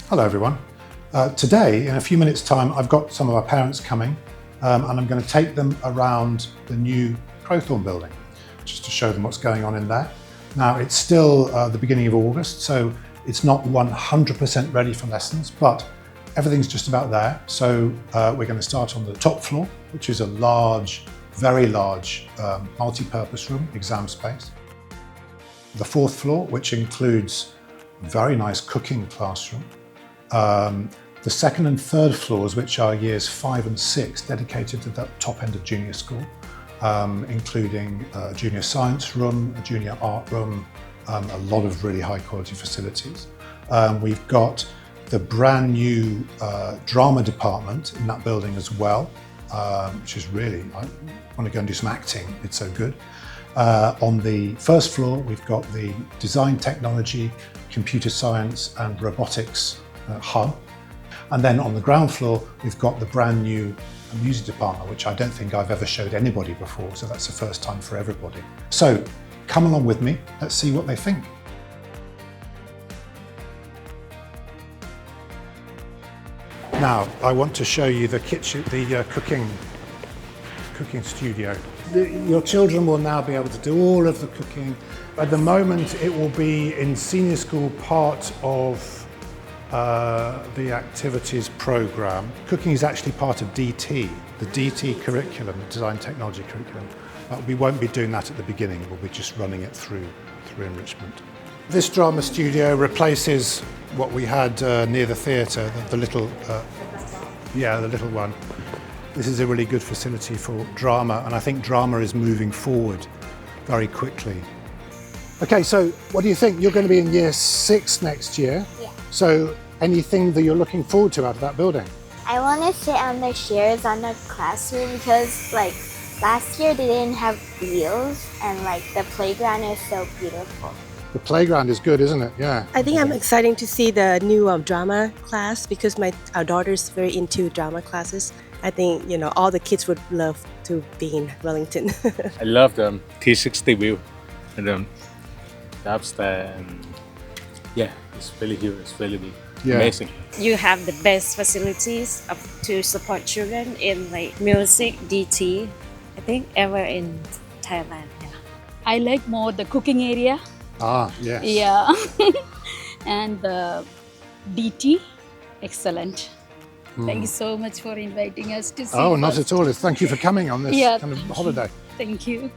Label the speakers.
Speaker 1: Hello everyone. Today, in a few minutes time, I've got some of our parents coming and I'm going to take them around the new Crowthorne Building, just to show them what's going on in there. Now, it's still the beginning of August, so it's not 100% ready for lessons, but everything's just about there. So we're going to start on the top floor, which is a large, very large multi-purpose room, exam space. The fourth floor, which includes a very nice cooking classroom. The second and third floors, which are years 5 and 6, dedicated to the top end of junior school, including a junior science room, a junior art room, a lot of really high quality facilities. We've got the brand new drama department in that building as well, which is really, I want to go and do some acting, it's so good. On the first floor, we've got the design technology, computer science and robotics hub. And then on the ground floor, we've got the brand new music department, which I don't think I've ever showed anybody before. So that's the first time for everybody. So come along with me. Let's see what they think. Now, I want to show you the kitchen, the cooking studio. Your children will now be able to do all of the cooking. At the moment, it will be in senior school part of the activities program. Cooking is actually part of DT, the DT curriculum, the design technology curriculum. We won't be doing that at the beginning, we'll be just running it through enrichment. This drama studio replaces what we had near the theatre, the little one. This is a really good facility for drama, and I think drama is moving forward very quickly. Okay, so what do you think? You're going to be in year 6 next year.
Speaker 2: Yeah.
Speaker 1: So anything that you're looking forward to out of that building?
Speaker 2: I want to sit on the chairs on the classroom because last year they didn't have wheels and the playground is so beautiful.
Speaker 1: The playground is good, isn't it? Yeah.
Speaker 3: I think I'm excited to see the new drama class because our daughter's very into drama classes. I think, all the kids would love to be in Wellington.
Speaker 4: I love the T60 view and the upstairs. And yeah, it's really huge. It's really amazing.
Speaker 5: You have the best facilities to support children in music, DT, I think ever in Thailand. Yeah.
Speaker 6: I like more the cooking area.
Speaker 1: Ah, yes.
Speaker 6: Yeah. And the DT, excellent. Thank you so much for inviting us to see.
Speaker 1: Oh, not at all. Thank you for coming on this kind of holiday.
Speaker 6: Thank you.